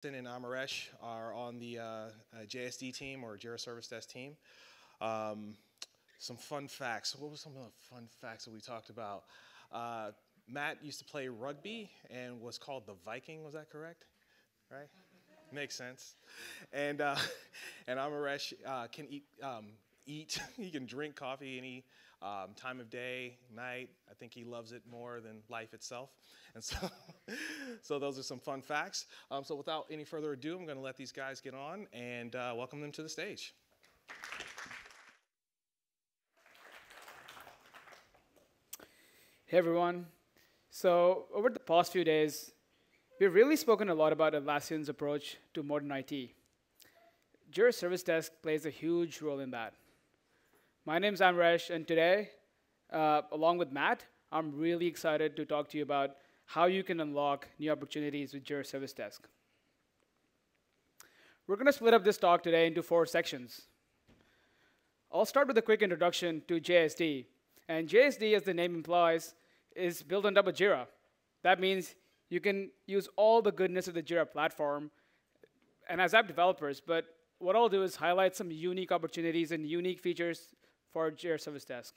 And Amaresh are on the JSD team or Jira Service Desk team. Um, some fun facts. What were some of the fun facts that we talked about? Uh, Matt used to play rugby and was called the Viking. Was that correct? Right? Makes sense. And and Amaresh can eat. He can drink coffee any time of day, night. I think he loves it more than life itself. And so, so those are some fun facts. So without any further ado, I'm going to let these guys get on and welcome them to the stage. Hey everyone. So over the past few days, we've really spoken a lot about Atlassian's approach to modern IT. Jira Service Desk plays a huge role in that. My name's Amaresh, and today, along with Matt, I'm really excited to talk to you about how you can unlock new opportunities with Jira Service Desk. We're going to split up this talk today into 4 sections. I'll start with a quick introduction to JSD. And JSD, as the name implies, is built on top of Jira. That means you can use all the goodness of the Jira platform and as app developers, but what I'll do is highlight some unique opportunities and unique features for Jira Service Desk.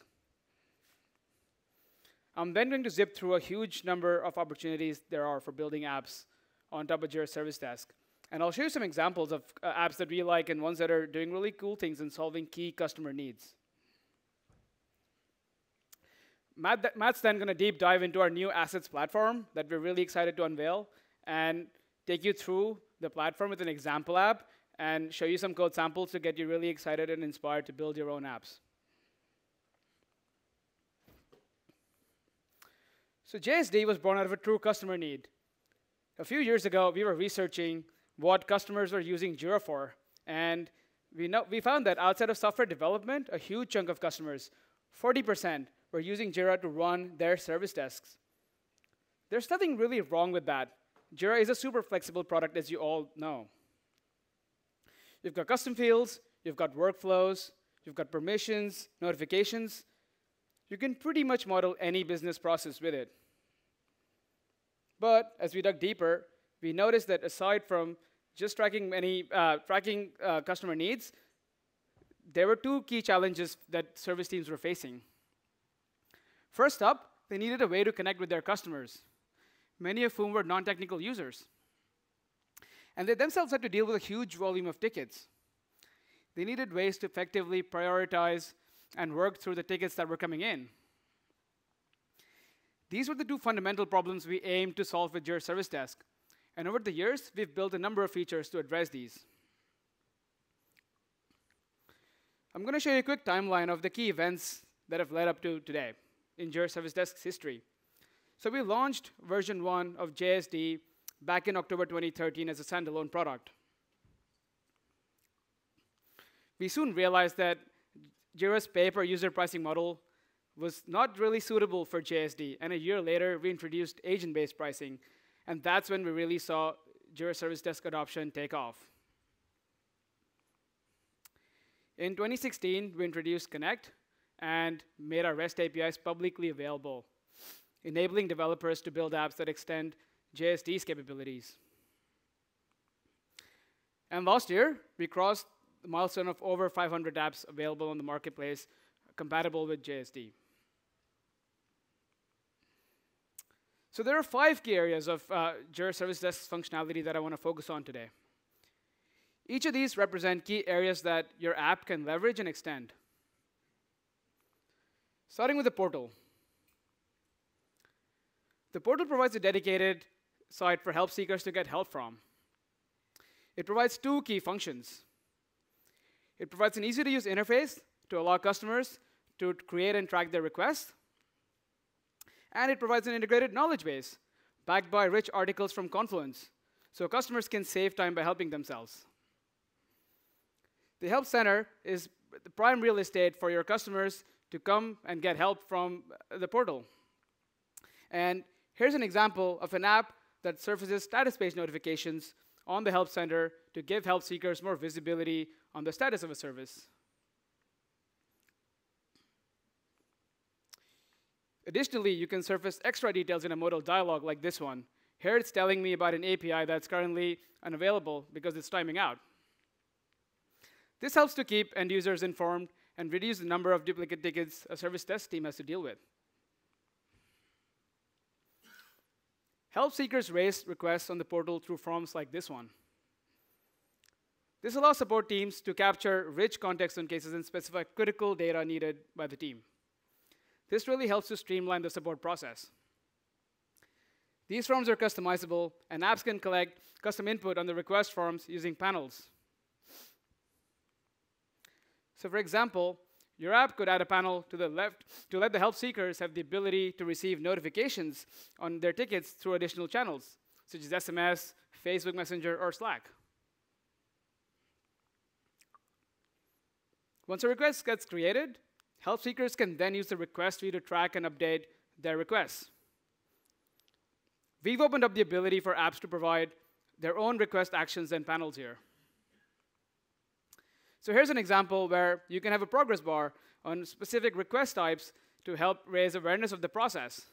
I'm then going to zip through a huge number of opportunities there are for building apps on top of Jira Service Desk. And I'll show you some examples of apps that we like and ones that are doing really cool things and solving key customer needs. Matt's then going to deep dive into our new assets platform that we're really excited to unveil and take you through the platform with an example app and show you some code samples to get you really excited and inspired to build your own apps. So JSD was born out of a true customer need. A few years ago, we were researching what customers were using Jira for, and we found that outside of software development, a huge chunk of customers, 40%, were using Jira to run their service desks. There's nothing really wrong with that. Jira is a super flexible product, as you all know. You've got custom fields, you've got workflows, you've got permissions, notifications. You can pretty much model any business process with it. But as we dug deeper, we noticed that aside from just tracking customer needs, there were 2 key challenges that service teams were facing. First up, they needed a way to connect with their customers, many of whom were non-technical users. And they themselves had to deal with a huge volume of tickets. They needed ways to effectively prioritize and work through the tickets that were coming in. These were the 2 fundamental problems we aimed to solve with Jira Service Desk. And over the years, we've built a number of features to address these. I'm going to show you a quick timeline of the key events that have led up to today in Jira Service Desk's history. So we launched version 1 of JSD back in October 2013 as a standalone product. We soon realized that Jira's pay-per-user pricing model was not really suitable for JSD, and a year later, we introduced agent-based pricing, and that's when we really saw Jira Service Desk adoption take off. In 2016, we introduced Connect and made our REST APIs publicly available, enabling developers to build apps that extend JSD's capabilities. And last year, we crossed the milestone of over 500 apps available on the marketplace compatible with JSD. So there are 5 key areas of Jira Service Desk's functionality that I want to focus on today. Each of these represent key areas that your app can leverage and extend. Starting with the portal. The portal provides a dedicated site for help seekers to get help from. It provides 2 key functions. It provides an easy-to-use interface to allow customers to create and track their requests. And it provides an integrated knowledge base backed by rich articles from Confluence, so customers can save time by helping themselves. The Help Center is the prime real estate for your customers to come and get help from the portal. And here's an example of an app that surfaces status page notifications on the Help Center to give help seekers more visibility on the status of a service. Additionally, you can surface extra details in a modal dialog like this one. Here it's telling me about an API that's currently unavailable because it's timing out. This helps to keep end users informed and reduce the number of duplicate tickets a service desk team has to deal with. Help seekers raise requests on the portal through forms like this one. This allows support teams to capture rich context on cases and specify critical data needed by the team. This really helps to streamline the support process. These forms are customizable, and apps can collect custom input on the request forms using panels. So for example, your app could add a panel to the left to let the help seekers have the ability to receive notifications on their tickets through additional channels, such as SMS, Facebook Messenger, or Slack. Once a request gets created, help seekers can then use the request view to track and update their requests. We've opened up the ability for apps to provide their own request actions and panels here. So here's an example where you can have a progress bar on specific request types to help raise awareness of the process.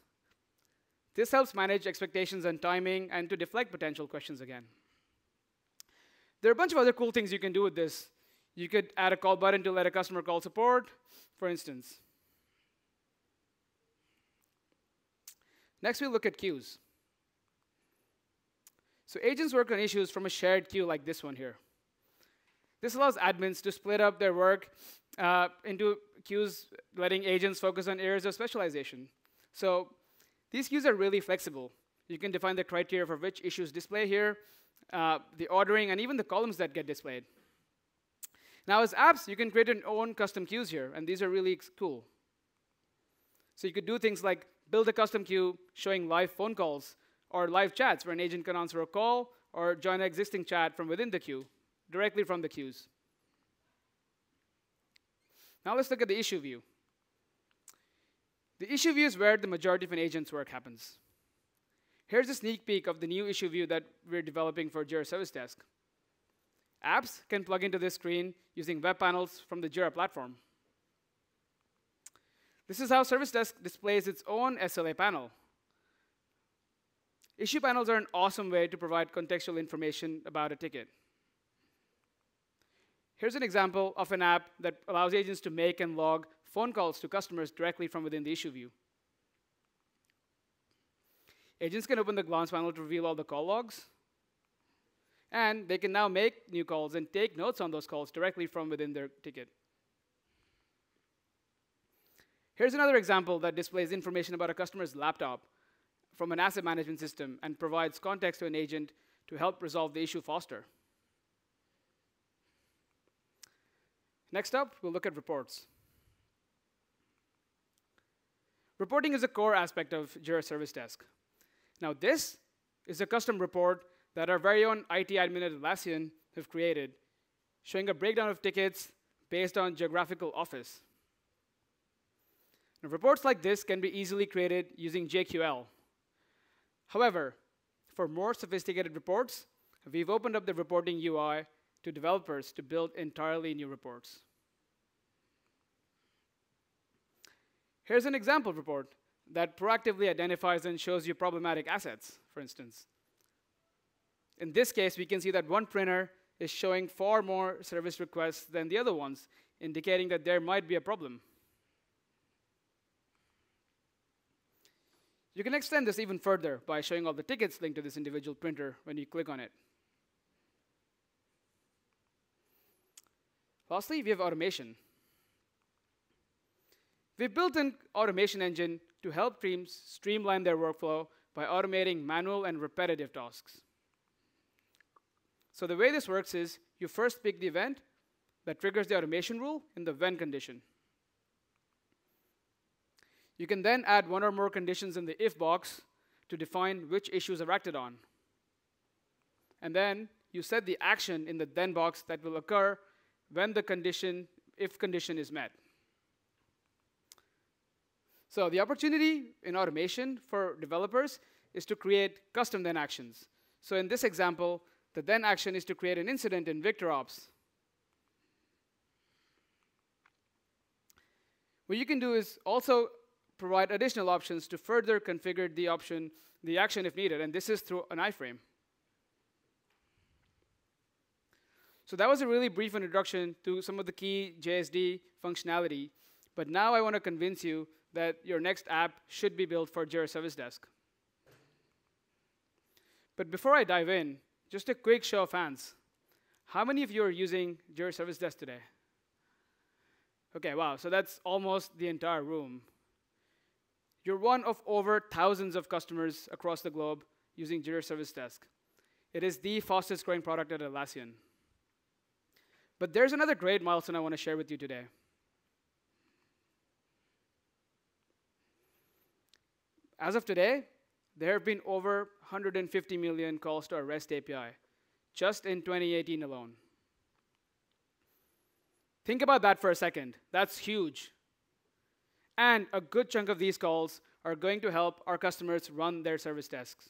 This helps manage expectations and timing and to deflect potential questions again. There are a bunch of other cool things you can do with this. You could add a call button to let a customer call support, for instance. Next, we'll look at queues. So agents work on issues from a shared queue like this one here. This allows admins to split up their work into queues, letting agents focus on areas of specialization. So these queues are really flexible. You can define the criteria for which issues display here, the ordering, and even the columns that get displayed. Now, as apps, you can create your own custom queues here, and these are really cool. So you could do things like build a custom queue showing live phone calls or live chats where an agent can answer a call or join an existing chat from within the queue, directly from the queues. Now let's look at the issue view. The issue view is where the majority of an agent's work happens. Here's a sneak peek of the new issue view that we're developing for Jira Service Desk. Apps can plug into this screen using web panels from the Jira platform. This is how Service Desk displays its own SLA panel. Issue panels are an awesome way to provide contextual information about a ticket. Here's an example of an app that allows agents to make and log phone calls to customers directly from within the issue view. Agents can open the glance panel to reveal all the call logs. And they can now make new calls and take notes on those calls directly from within their ticket. Here's another example that displays information about a customer's laptop from an asset management system and provides context to an agent to help resolve the issue faster. Next up, we'll look at reports. Reporting is a core aspect of Jira Service Desk. Now, this is a custom report that our very own IT admin at Atlassian have created, showing a breakdown of tickets based on geographical office. Now, reports like this can be easily created using JQL. However, for more sophisticated reports, we've opened up the reporting UI to developers to build entirely new reports. Here's an example report that proactively identifies and shows you problematic assets, for instance. In this case, we can see that one printer is showing far more service requests than the other ones, indicating that there might be a problem. You can extend this even further by showing all the tickets linked to this individual printer when you click on it. Lastly, we have automation. We've built an automation engine to help teams streamline their workflow by automating manual and repetitive tasks. So the way this works is you first pick the event that triggers the automation rule in the when condition. You can then add one or more conditions in the if box to define which issues are acted on. And then you set the action in the then box that will occur when the condition, if condition is met. So the opportunity in automation for developers is to create custom then actions. So in this example, the then action is to create an incident in VictorOps. What you can do is also provide additional options to further configure the option the action if needed, and this is through an iframe. So that was a really brief introduction to some of the key JSD functionality, but now I want to convince you that your next app should be built for Jira Service Desk. But before I dive in, just a quick show of hands. How many of you are using Jira Service Desk today? Okay, wow, so that's almost the entire room. You're one of over thousands of customers across the globe using Jira Service Desk. It is the fastest growing product at Atlassian. But there's another great milestone I want to share with you today. As of today, there have been over 150 million calls to our REST API, just in 2018 alone. Think about that for a second. That's huge. And a good chunk of these calls are going to help our customers run their service desks.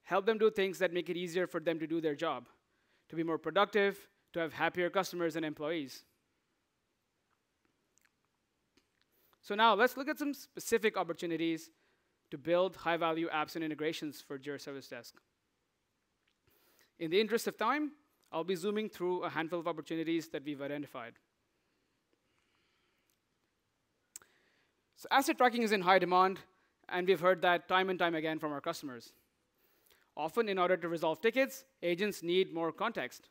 Help them do things that make it easier for them to do their job, to be more productive, to have happier customers and employees. So now let's look at some specific opportunities to build high-value apps and integrations for Jira Service Desk. In the interest of time, I'll be zooming through a handful of opportunities that we've identified. So asset tracking is in high demand, and we've heard that time and time again from our customers. Often, in order to resolve tickets, agents need more context.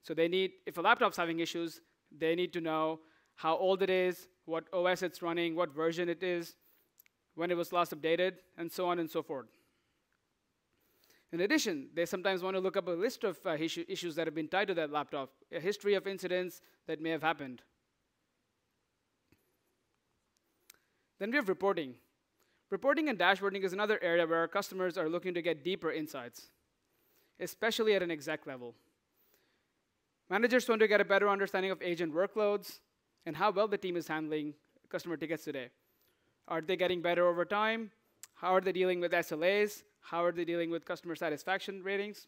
So they need, if a laptop's having issues, they need to know how old it is, what OS it's running, what version it is, when it was last updated, and so on and so forth. In addition, they sometimes want to look up a list of issues that have been tied to that laptop, a history of incidents that may have happened. Then we have reporting. Reporting and dashboarding is another area where our customers are looking to get deeper insights, especially at an exec level. Managers want to get a better understanding of agent workloads and how well the team is handling customer tickets today. Are they getting better over time? How are they dealing with SLAs? How are they dealing with customer satisfaction ratings?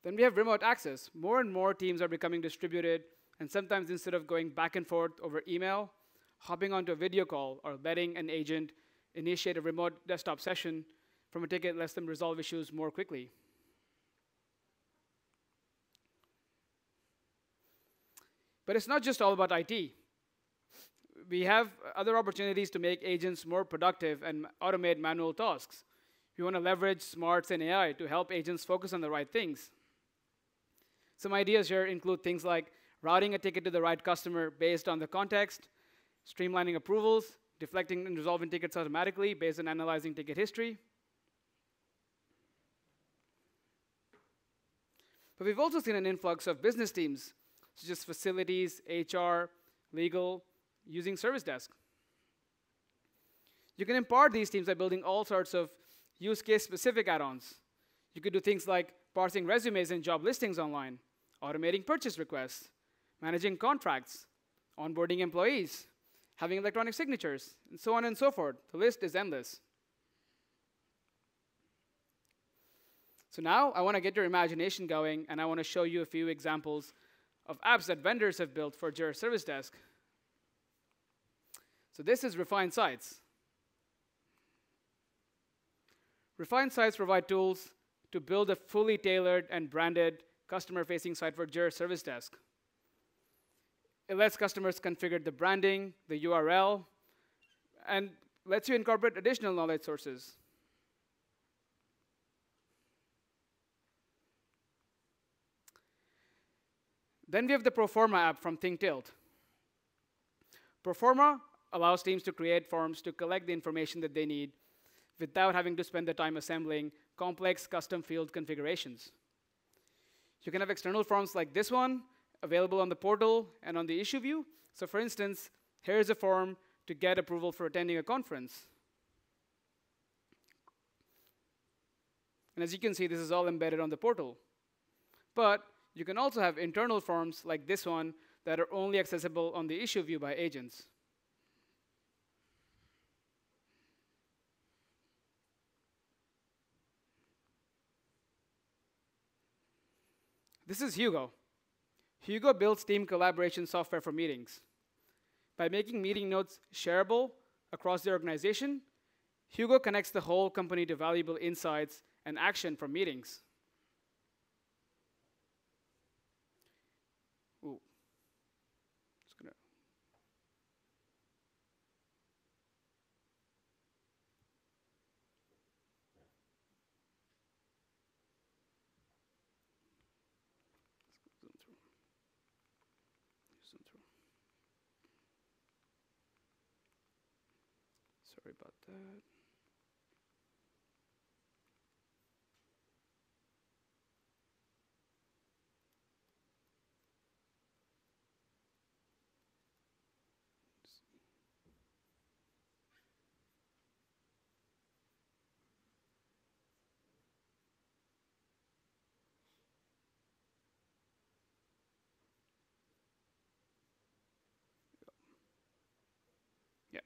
Then we have remote access. More and more teams are becoming distributed, and sometimes instead of going back and forth over email, hopping onto a video call or letting an agent initiate a remote desktop session from a ticket lets them resolve issues more quickly. But it's not just all about IT. We have other opportunities to make agents more productive and automate manual tasks. We want to leverage smarts and AI to help agents focus on the right things. Some ideas here include things like routing a ticket to the right customer based on the context, streamlining approvals, deflecting and resolving tickets automatically based on analyzing ticket history. But we've also seen an influx of business teams, such as facilities, HR, legal, using Service Desk. You can empower these teams by building all sorts of use case specific add-ons. You could do things like parsing resumes and job listings online, automating purchase requests, managing contracts, onboarding employees, having electronic signatures, and so on and so forth. The list is endless. So now I want to get your imagination going, and I want to show you a few examples of apps that vendors have built for Jira Service Desk. So this is Refined Sites. Refined Sites provide tools to build a fully tailored and branded customer-facing site for Jira Service Desk. It lets customers configure the branding, the URL, and lets you incorporate additional knowledge sources. Then we have the Proforma app from ThinkTilt. Proforma allows teams to create forms to collect the information that they need without having to spend the time assembling complex custom field configurations. You can have external forms like this one available on the portal and on the issue view. So for instance, here's a form to get approval for attending a conference. And as you can see, this is all embedded on the portal. But you can also have internal forms like this one that are only accessible on the issue view by agents. This is Hugo. Hugo builds team collaboration software for meetings. by making meeting notes shareable across the organization, Hugo connects the whole company to valuable insights and action from meetings. Ooh. Just gonna zoom through. Zoom through. Sorry about that. Yeah.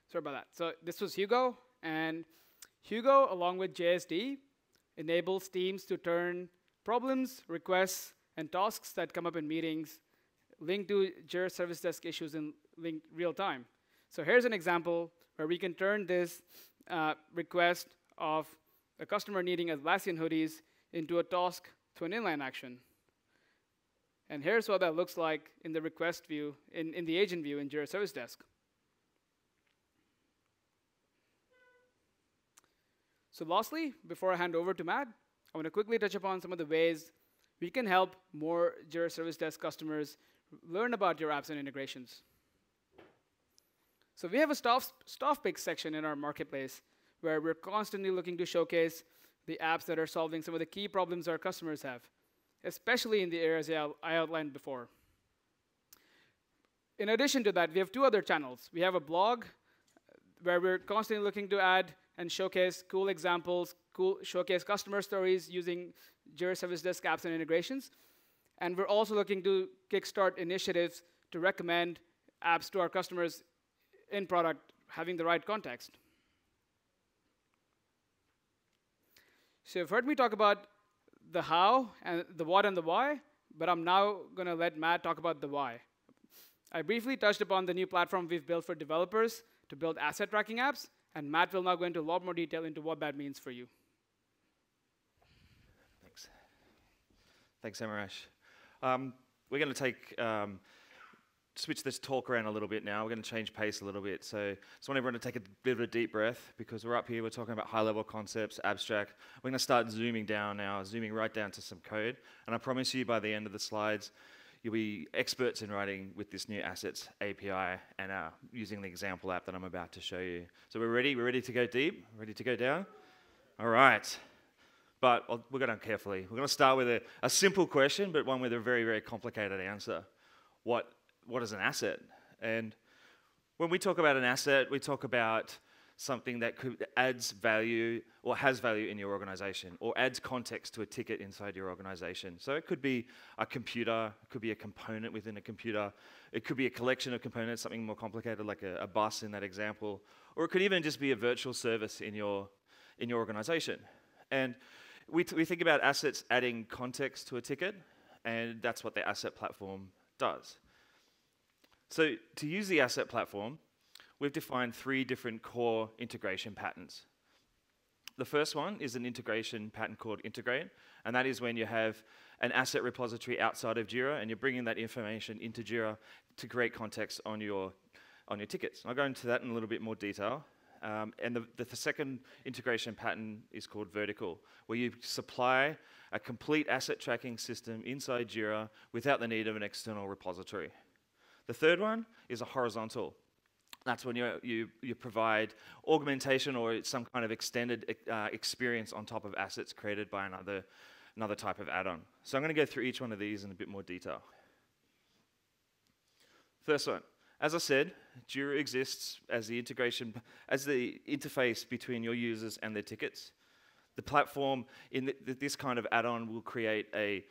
Sorry about that. So this was Hugo, and Hugo, along with JSD, enables teams to turn problems, requests, and tasks that come up in meetings linked to Jira Service Desk issues in real time. So here's an example where we can turn this request of a customer needing Atlassian hoodies into a task to an inline action. And here's what that looks like in the request view, in the agent view in Jira Service Desk. So lastly, before I hand over to Matt, I want to quickly touch upon some of the ways we can help more Jira Service Desk customers learn about your apps and integrations. So we have a staff picks section in our marketplace where we're constantly looking to showcase the apps that are solving some of the key problems our customers have, especially in the areas I outlined before. In addition to that, we have two other channels. We have a blog where we're constantly looking to add and showcase cool examples, showcase customer stories using Jira Service Desk apps and integrations. And we're also looking to kickstart initiatives to recommend apps to our customers in product, having the right context. So you've heard me talk about the how, and the what and the why, but I'm now going to let Matt talk about the why. I briefly touched upon the new platform we've built for developers to build asset tracking apps, and Matt will now go into a lot more detail into what that means for you. Thanks. Thanks, Amaresh. We're going to switch this talk around a little bit now. We're going to change pace a little bit. So I just want everyone to take a bit of a deep breath because we're up here, we're talking about high-level concepts, abstract. We're going to start zooming down now, zooming right down to some code. And I promise you by the end of the slides, you'll be experts in writing with this new assets API and using the example app that I'm about to show you. So we're ready? We're ready to go deep? Ready to go down? All right. But we'll go down carefully. We're going to start with a simple question, but one with a very, very complicated answer. What is an asset? And when we talk about an asset, we talk about something that adds value or has value in your organization or adds context to a ticket inside your organization. So it could be a computer, it could be a component within a computer, it could be a collection of components, something more complicated like a bus in that example, or it could even just be a virtual service in your organization. And we think about assets adding context to a ticket, and that's what the asset platform does. So to use the asset platform, we've defined 3 different core integration patterns. The first one is an integration pattern called integrate, and that is when you have an asset repository outside of Jira and you're bringing that information into Jira to create context on your tickets. I'll go into that in a little bit more detail. And the second integration pattern is called vertical, where you supply a complete asset tracking system inside Jira without the need of an external repository. The third one is a horizontal. That's when you provide augmentation or some kind of extended experience on top of assets created by another type of add-on. So I'm going to go through each one of these in a bit more detail. First one. As I said, Jira exists as the interface between your users and their tickets. The platform in this kind of add-on will create a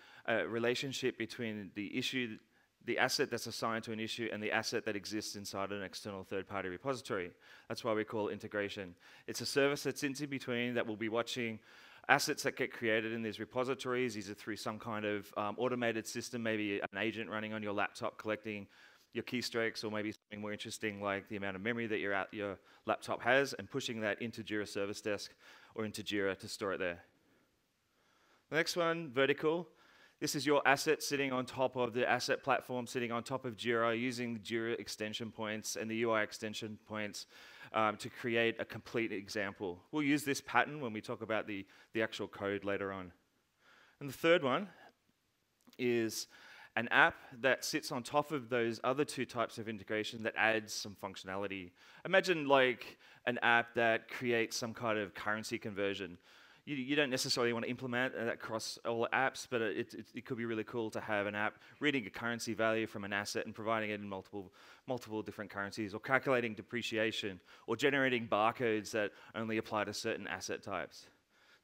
relationship between the asset that's assigned to an issue and the asset that exists inside an external third-party repository. That's why we call it integration. It's a service that sits in between that will be watching assets that get created in these repositories, either through some kind of automated system, maybe an agent running on your laptop collecting your keystrokes, or maybe something more interesting like the amount of memory that your laptop has, and pushing that into Jira Service Desk or into Jira to store it there. The next one, vertical. This is your asset sitting on top of the asset platform, sitting on top of Jira, using the Jira extension points and the UI extension points to create a complete example. We'll use this pattern when we talk about the actual code later on. And the third one is an app that sits on top of those other two types of integration that adds some functionality. Imagine like an app that creates some kind of currency conversion. You don't necessarily want to implement that across all apps, but it could be really cool to have an app reading a currency value from an asset and providing it in multiple different currencies, or calculating depreciation, or generating barcodes that only apply to certain asset types.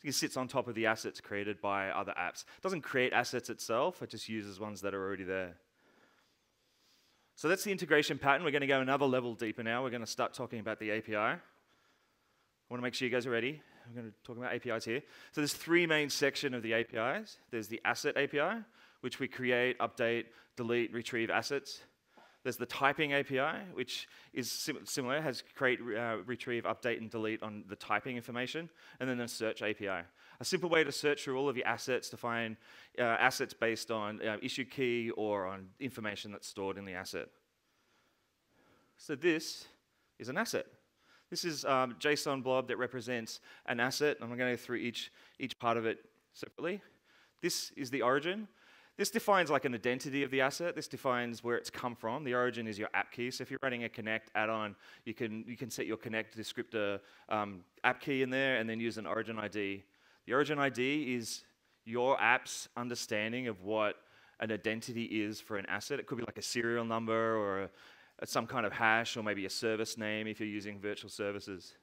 It sits on top of the assets created by other apps. It doesn't create assets itself, it just uses ones that are already there. So that's the integration pattern. We're going to go another level deeper now. We're going to start talking about the API. I want to make sure you guys are ready. I'm going to talk about APIs here. So there's three main sections of the APIs. There's the asset API, which we create, update, delete, retrieve assets. There's the typing API, which is similar, has create, retrieve, update, and delete on the typing information. And then the search API. A simple way to search through all of your assets to find assets based on issue key or on information that's stored in the asset. So this is an asset. This is JSON blob that represents an asset. I'm going to go through each part of it separately. This is the origin. This defines like an identity of the asset. This defines where it's come from. The origin is your app key. So if you're running a Connect add-on, you can set your Connect descriptor app key in there and then use an origin ID. The origin ID is your app's understanding of what an identity is for an asset. It could be like a serial number or some kind of hash, or maybe a service name if you're using virtual services.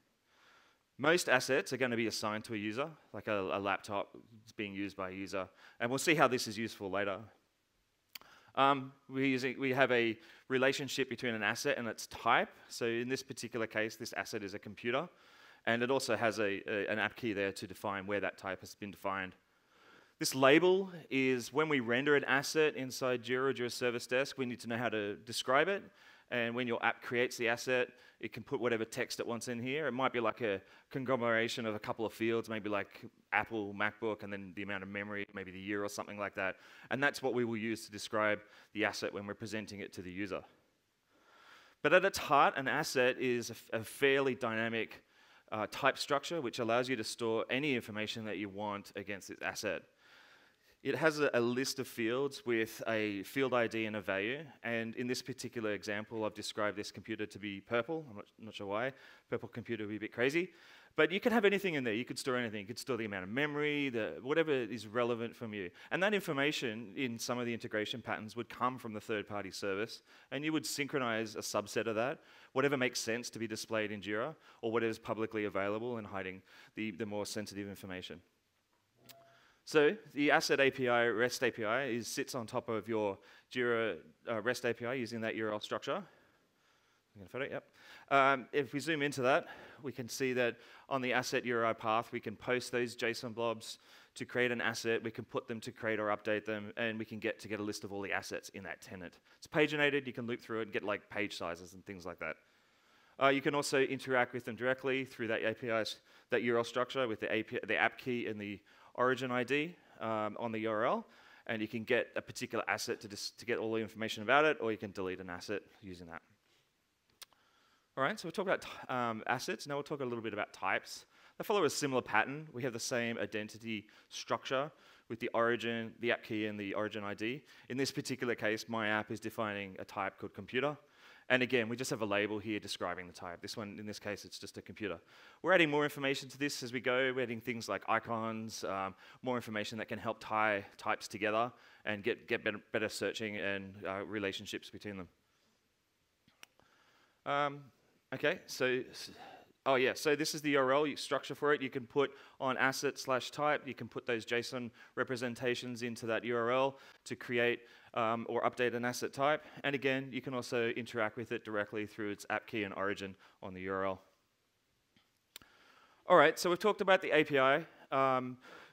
Most assets are going to be assigned to a user, like a laptop is being used by a user. And we'll see how this is useful later. We have a relationship between an asset and its type. So in this particular case, this asset is a computer. And it also has an app key there to define where that type has been defined. This label is when we render an asset inside Jira or Jira Service Desk, we need to know how to describe it. And when your app creates the asset, it can put whatever text it wants in here. It might be like a conglomeration of a couple of fields, maybe like Apple, MacBook, and then the amount of memory, maybe the year or something like that. And that's what we will use to describe the asset when we're presenting it to the user. But at its heart, an asset is a fairly dynamic type structure, which allows you to store any information that you want against this asset. It has a list of fields with a field ID and a value. And in this particular example, I've described this computer to be purple. I'm not sure why. Purple computer would be a bit crazy. But you could have anything in there. You could store anything. You could store the amount of memory, whatever is relevant from you. And that information in some of the integration patterns would come from the third-party service. And you would synchronize a subset of that, whatever makes sense to be displayed in Jira, or whatever is publicly available and hiding the more sensitive information. So the asset API, REST API, sits on top of your Jira REST API using that URL structure. Yep. If we zoom into that, we can see that on the asset URI path, we can post those JSON blobs to create an asset. We can put them to create or update them, and we can get a list of all the assets in that tenant. It's paginated. You can loop through it and get like page sizes and things like that. You can also interact with them directly through that API's, that URL structure with the app key and the origin ID on the URL, and you can get a particular asset to get all the information about it, or you can delete an asset using that. All right, so we'll talk about assets. Now we'll talk a little bit about types. They follow a similar pattern. We have the same identity structure with the origin, the app key, and the origin ID. In this particular case, my app is defining a type called computer. And again, we just have a label here describing the type. This one, in this case, it's just a computer. We're adding more information to this as we go. We're adding things like icons, more information that can help tie types together and get better searching and relationships between them. Okay, so this is the URL structure for it. You can put on asset/type. You can put those JSON representations into that URL to create or update an asset type. And again, you can also interact with it directly through its app key and origin on the URL. All right, so we've talked about the API.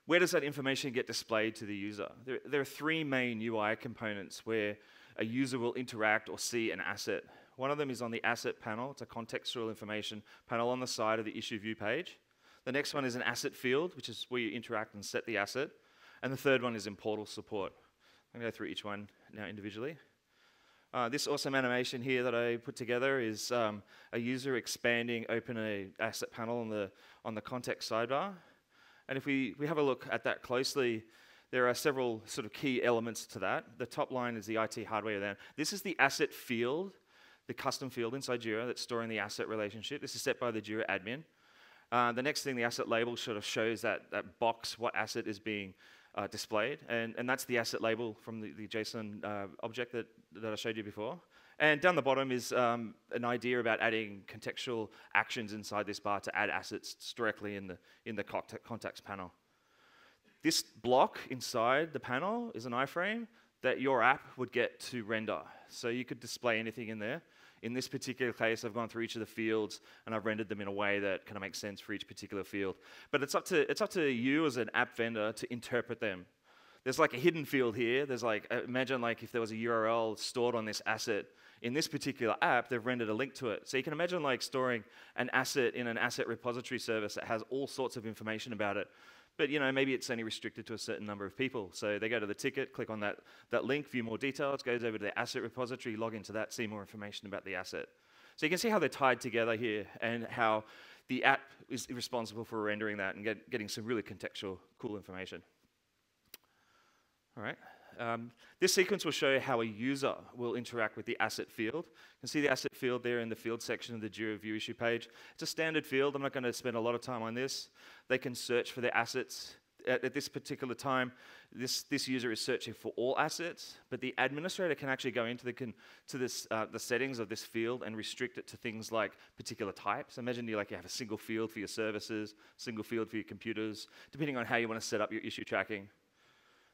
Where does that information get displayed to the user? There are three main UI components where a user will interact or see an asset. One of them is on the asset panel. It's a contextual information panel on the side of the issue view page. The next one is an asset field, which is where you interact and set the asset. And the third one is in portal support. I'm going to go through each one now individually. This awesome animation here that I put together is a user expanding open a asset panel on the context sidebar. And if we have a look at that closely, there are several sort of key elements to that. The top line is the IT hardware then. This is the asset field, the custom field inside Jira that's storing the asset relationship. This is set by the Jira admin. The next thing, the asset label sort of shows that box, what asset is being displayed, and that's the asset label from the JSON object that I showed you before. And down the bottom is an idea about adding contextual actions inside this bar to add assets directly in the context panel. This block inside the panel is an iframe that your app would get to render. So you could display anything in there. In this particular case, I've gone through each of the fields and I've rendered them in a way that kind of makes sense for each particular field. But it's up to you as an app vendor to interpret them. There's like a hidden field here. There's like, imagine like if there was a URL stored on this asset. In this particular app, they've rendered a link to it. So you can imagine like storing an asset in an asset repository service that has all sorts of information about it. But you know, maybe it's only restricted to a certain number of people. So they go to the ticket, click on that link, view more details, goes over to the asset repository, log into that, see more information about the asset. So you can see how they're tied together here and how the app is responsible for rendering that and getting some really contextual, cool information. All right. This sequence will show how a user will interact with the asset field. You can see the asset field there in the field section of the Jira View Issue page. It's a standard field. I'm not going to spend a lot of time on this. They can search for their assets. At this particular time, this user is searching for all assets, but the administrator can actually go into the settings of this field and restrict it to things like particular types. Imagine you have a single field for your services, single field for your computers, depending on how you want to set up your issue tracking.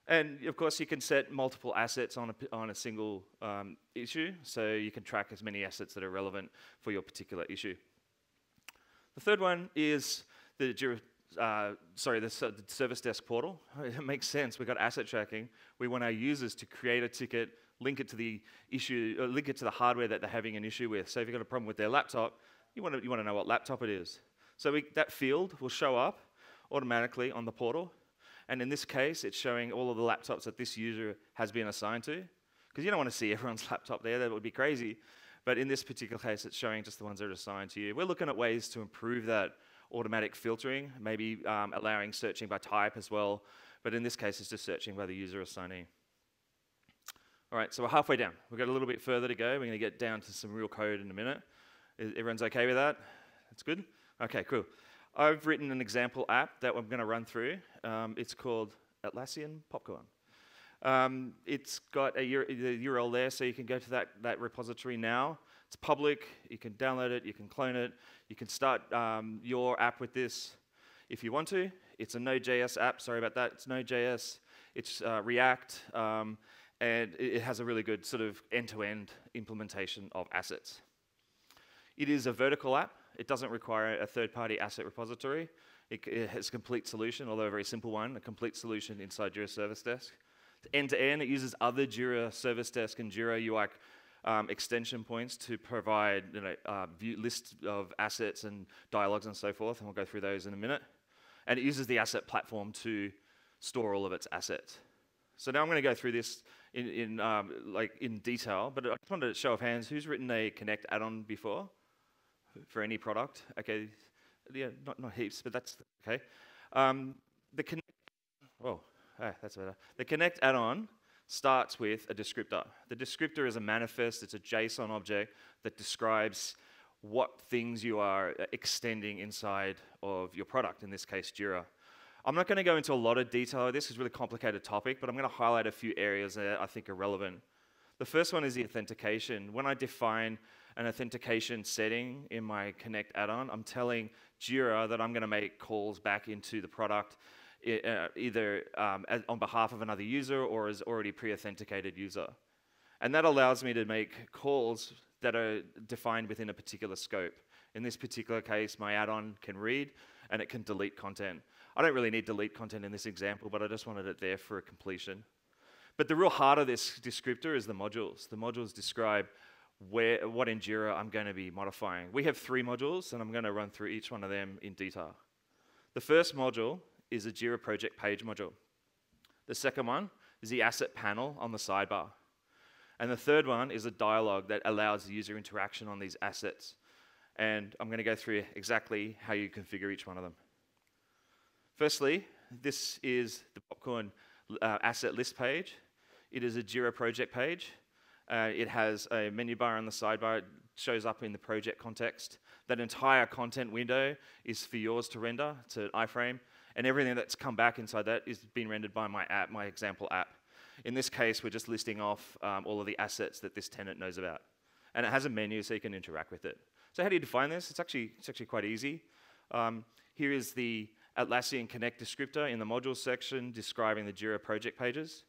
And of course, you can set multiple assets on a single issue, so you can track as many assets that are relevant for your particular issue. The third one is the Jira, the Service Desk portal. It makes sense. We've got asset tracking. We want our users to create a ticket, link it to the issue, or link it to the hardware that they're having an issue with. So if you've got a problem with their laptop, you want to know what laptop it is. So that field will show up automatically on the portal. And in this case, it's showing all of the laptops that this user has been assigned to. Because you don't want to see everyone's laptop there. That would be crazy. But in this particular case, it's showing just the ones that are assigned to you. We're looking at ways to improve that automatic filtering, maybe allowing searching by type as well. But in this case, it's just searching by the user assignee. All right, so we're halfway down. We've got a little bit further to go. We're going to get down to some real code in a minute. Everyone's OK with that? That's good? OK, cool. I've written an example app that I'm going to run through. It's called Atlassian Popcorn. It's got the URL there, so you can go to that repository now. It's public. You can download it. You can clone it. You can start your app with this if you want to. It's a Node.js app. Sorry about that. It's Node.js. It's React. And it has a really good sort of end-to-end implementation of assets. It is a vertical app. It doesn't require a third-party asset repository. It has a complete solution, although a very simple one, a complete solution inside Jira Service Desk. End-to-end, it uses other Jira Service Desk and Jira UI extension points to provide lists of assets and dialogues and so forth, and we'll go through those in a minute. And it uses the asset platform to store all of its assets. So now I'm going to go through this in detail, but I just wanted to show of hands, who's written a Connect add-on before? For any product, okay, yeah, not heaps, but that's okay. The Connect, that's better. The Connect add-on starts with a descriptor. The descriptor is a manifest. It's a JSON object that describes what things you are extending inside of your product. In this case, Jira. I'm not going to go into a lot of detail. This is a really complicated topic, but I'm going to highlight a few areas that I think are relevant. The first one is the authentication. When I define an authentication setting in my Connect add-on, I'm telling Jira that I'm going to make calls back into the product either on behalf of another user or as already pre-authenticated user. And that allows me to make calls that are defined within a particular scope. In this particular case, my add-on can read and it can delete content. I don't really need delete content in this example, but I just wanted it there for completion. But the real heart of this descriptor is the modules. The modules describe what in Jira I'm going to be modifying. We have 3 modules, and I'm going to run through each one of them in detail. The first module is a Jira project page module. The second one is the asset panel on the sidebar. And the third one is a dialog that allows the user interaction on these assets. And I'm going to go through exactly how you configure each one of them. Firstly, this is the Popcorn asset list page. It is a Jira project page. It has a menu bar on the sidebar. It shows up in the project context. That entire content window is for yours to render. It's an iframe. And everything that's come back inside that is being rendered by my app, my example app. In this case, we're just listing off all of the assets that this tenant knows about. And it has a menu so you can interact with it. So how do you define this? It's actually quite easy. Here is the Atlassian Connect descriptor in the modules section describing the Jira project pages.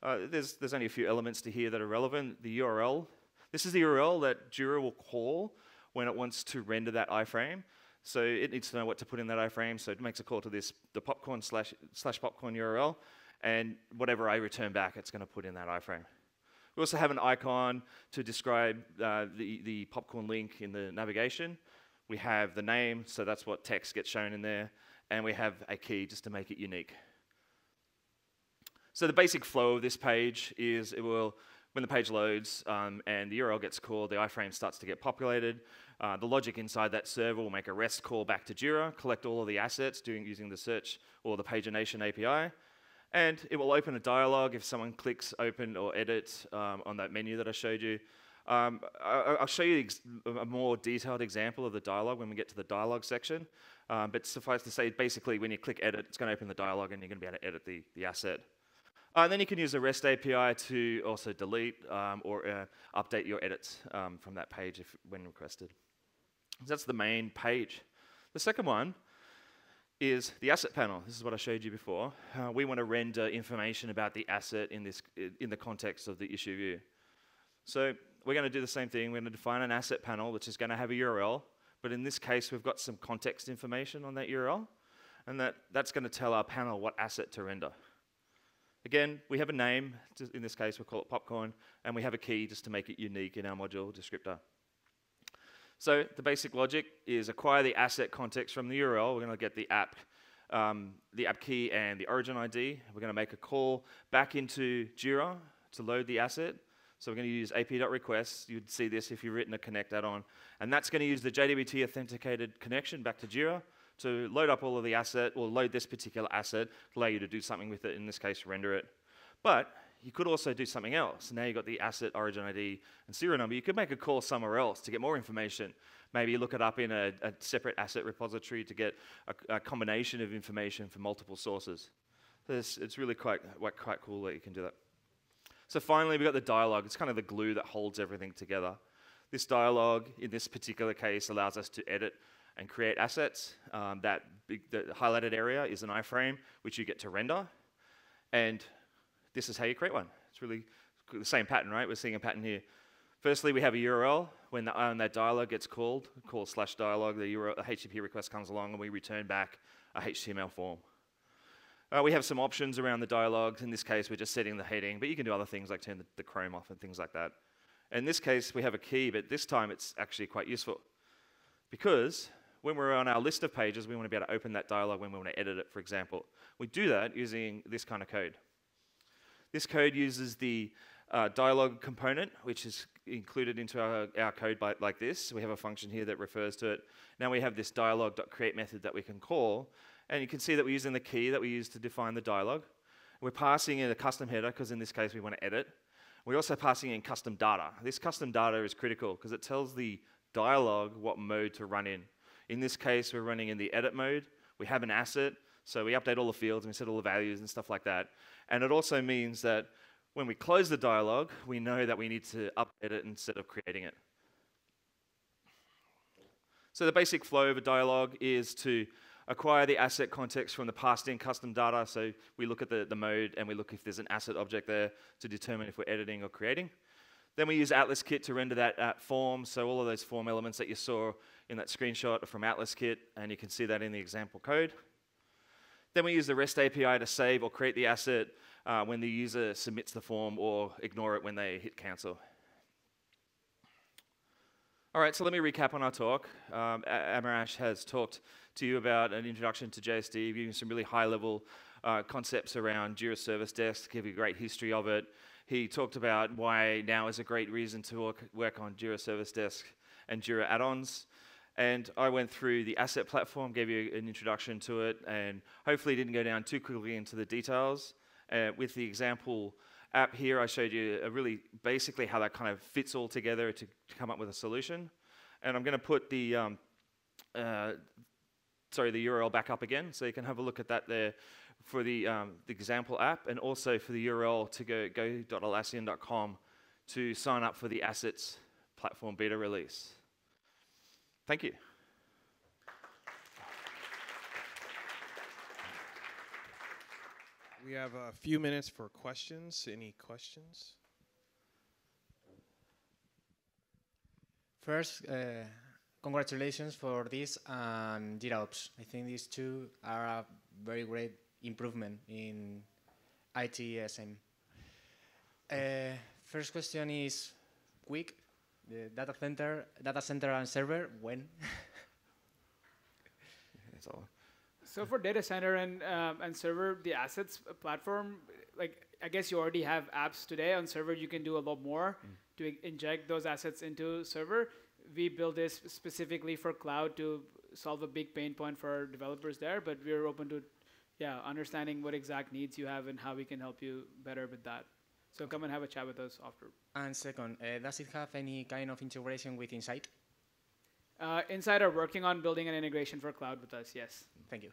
There's only a few elements to here that are relevant. The URL. This is the URL that Jira will call when it wants to render that iframe. So it needs to know what to put in that iframe. So it makes a call to the popcorn / popcorn URL. And whatever I return back, it's going to put in that iframe. We also have an icon to describe the popcorn link in the navigation. We have the name, so that's what text gets shown in there. And we have a key just to make it unique. So the basic flow of this page is when the page loads and the URL gets called, the iframe starts to get populated. The logic inside that server will make a REST call back to Jira, collect all of the assets using the search or the pagination API. And it will open a dialog if someone clicks open or edit on that menu that I showed you. I'll show you a more detailed example of the dialog when we get to the dialog section. But suffice to say, basically, when you click edit, it's going to open the dialog and you're going to be able to edit the asset. And then you can use the REST API to also delete or update your edits from that page when requested. So that's the main page. The second one is the asset panel. This is what I showed you before. We want to render information about the asset in the context of the issue view. So we're going to do the same thing. We're going to define an asset panel, which is going to have a URL. But in this case, we've got some context information on that URL. And that's going to tell our panel what asset to render. Again, we have a name. In this case, we'll call it popcorn. And we have a key just to make it unique in our module descriptor. So the basic logic is acquire the asset context from the URL. We're going to get the app key and the origin ID. We're going to make a call back into Jira to load the asset. So we're going to use ap.requests. You'd see this if you've written a connect add-on. And that's going to use the JWT authenticated connection back to Jira to load up all of the asset, or load this particular asset, to allow you to do something with it, in this case, render it. But you could also do something else. Now you've got the asset, origin ID, and serial number. You could make a call somewhere else to get more information. Maybe look it up in a separate asset repository to get a combination of information from multiple sources. It's really quite cool that you can do that. So finally, we've got the dialog. It's kind of the glue that holds everything together. This dialog, in this particular case, allows us to edit and create assets. The highlighted area is an iframe, which you get to render. And this is how you create one. It's really the same pattern, right? We're seeing a pattern here. Firstly, we have a URL. When that dialog gets called /dialog, the HTTP request comes along, and we return back a HTML form. We have some options around the dialogues. In this case, we're just setting the heading, but you can do other things like turn the Chrome off and things like that. In this case, we have a key, but this time it's actually quite useful. Because when we're on our list of pages, we want to be able to open that dialog when we want to edit it, for example. We do that using this kind of code. This code uses the dialog component, which is included into our code like this. We have a function here that refers to it. Now we have this dialog.create method that we can call. And you can see that we're using the key that we use to define the dialog. We're passing in a custom header, because in this case we want to edit. We're also passing in custom data. This custom data is critical because it tells the dialog what mode to run in. In this case, we're running in the edit mode. We have an asset, so we update all the fields and we set all the values and stuff like that. And it also means that when we close the dialog, we know that we need to update it instead of creating it. So the basic flow of a dialog is to acquire the asset context from the passed-in custom data. So we look at the mode and we look if there's an asset object there to determine if we're editing or creating. Then we use AtlasKit to render that form. So all of those form elements that you saw in that screenshot are from AtlasKit, and you can see that in the example code. Then we use the REST API to save or create the asset when the user submits the form or ignore it when they hit cancel. All right, so let me recap on our talk. Amaresh has talked to you about an introduction to JSD, giving some really high-level concepts around Jira Service Desk, give you a great history of it. He talked about why now is a great reason to work on Jira Service Desk and Jira add-ons. And I went through the asset platform, gave you an introduction to it, and hopefully didn't go down too quickly into the details. With the example app here, I showed you really basically how that kind of fits all together to come up with a solution. And I'm going to put the URL back up again, so you can have a look at that there for the example app, and also for the URL to go.atlassian.com to sign up for the assets platform beta release. Thank you. We have a few minutes for questions. Any questions? First, congratulations for this and Jira Ops. I think these two are a very great improvement in ITSM. First question is quick. The data center and server, when? That's all. So for data center and server, the assets platform, like I guess you already have apps today. On server, you can do a lot more to inject those assets into server. We built this specifically for cloud to solve a big pain point for our developers there, but we're open to understanding what exact needs you have and how we can help you better with that. So come and have a chat with us after. And second, does it have any kind of integration with Insight? Insight are working on building an integration for cloud with us, yes. Thank you.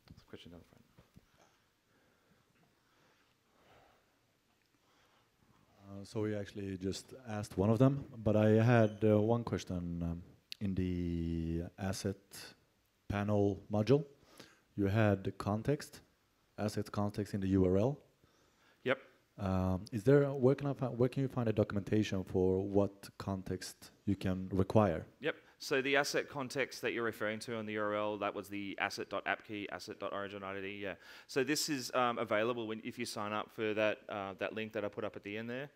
There's a question down the front. So we actually just asked one of them, but I had one question. In the asset panel module, you had the context, asset context in the URL. Yep. Is there where can you find a documentation for what context you can require? Yep. So the asset context that you're referring to on the URL, that was the asset.appkey, asset.origin.id. Yeah. So this is available if you sign up for that link that I put up at the end there.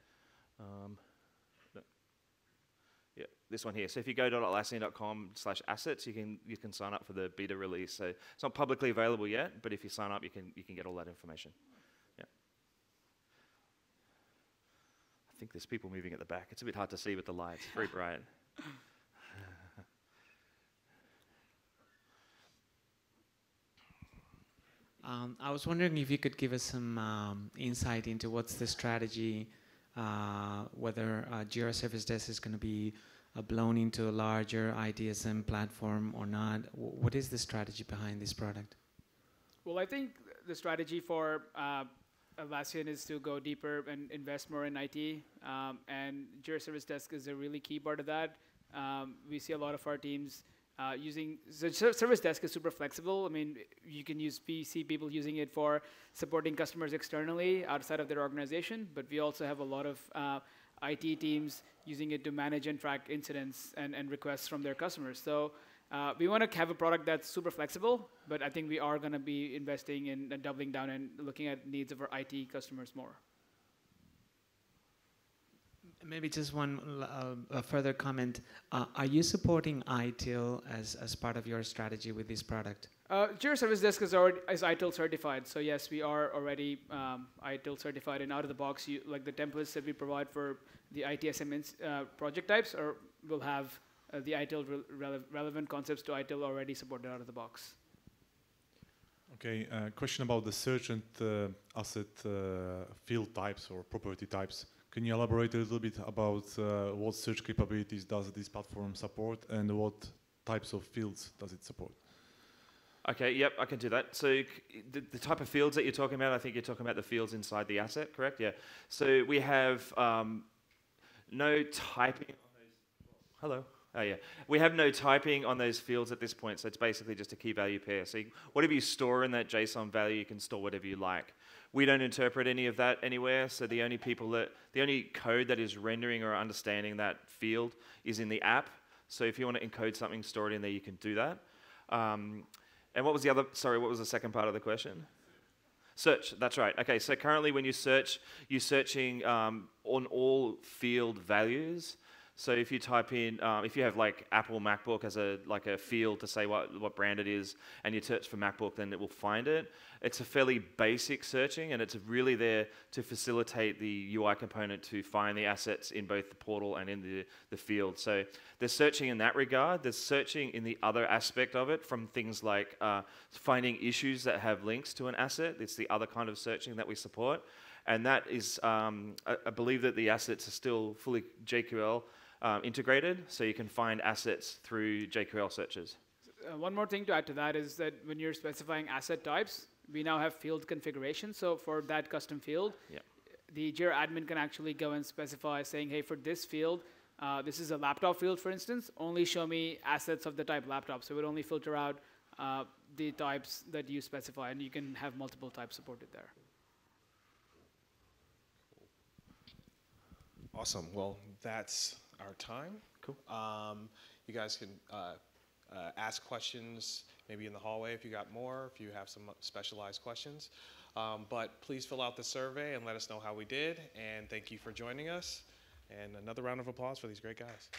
Yeah, this one here. So if you go to atlassian.com/assets, you can sign up for the beta release. So it's not publicly available yet, but if you sign up, you can get all that information. Yeah. I think there's people moving at the back. It's a bit hard to see with the lights. Very bright. I was wondering if you could give us some insight into what's the strategy, whether Jira Service Desk is going to be blown into a larger ITSM platform or not. What is the strategy behind this product? Well, I think the strategy for Atlassian is to go deeper and invest more in IT, and Jira Service Desk is a really key part of that. We see a lot of our teams Service Desk is super flexible. I mean, you can see people using it for supporting customers externally outside of their organization, but we also have a lot of IT teams using it to manage and track incidents and requests from their customers. So we want to have a product that's super flexible, but I think we are going to be investing in and doubling down and looking at needs of our IT customers more. Maybe just one further comment. Are you supporting ITIL as part of your strategy with this product? Jira Service Desk is ITIL certified. So yes, we are already ITIL certified, and out of the box, like the templates that we provide for the ITSM project types will have the ITIL relevant concepts to ITIL already supported out of the box. Okay, question about the search and asset field types or property types. Can you elaborate a little bit about what search capabilities does this platform support and what types of fields does it support? Okay, yep, I can do that. So the type of fields that you're talking about, I think you're talking about the fields inside the asset, correct? Yeah. So we have no typing on those. Hello. Oh yeah. We have no typing on those fields at this point, so it's basically just a key value pair. So whatever you store in that JSON value, you can store whatever you like. We don't interpret any of that anywhere, so the only code that is rendering or understanding that field is in the app. So if you want to encode something, store it in there, you can do that. And what was the other, sorry, what was the second part of the question? Search, that's right. Okay, so currently when you search, you're searching on all field values. So if you type in, if you have like Apple MacBook as a field to say what brand it is, and you search for MacBook, then it will find it. It's a fairly basic searching, and it's really there to facilitate the UI component to find the assets in both the portal and in the field. So there's searching in that regard. There's searching in the other aspect of it, from things like finding issues that have links to an asset. It's the other kind of searching that we support. And that is, I believe that the assets are still fully JQL integrated, so you can find assets through JQL searches. One more thing to add to that is that when you're specifying asset types, we now have field configuration. So for that custom field, the Jira admin can actually go and specify saying, hey, for this field, this is a laptop field, for instance, only show me assets of the type laptop. So it would only filter out the types that you specify, and you can have multiple types supported there. Awesome. Well, that's our time. Cool. You guys can ask questions maybe in the hallway if you got more, if you have some specialized questions. But please fill out the survey and let us know how we did. And thank you for joining us. And another round of applause for these great guys.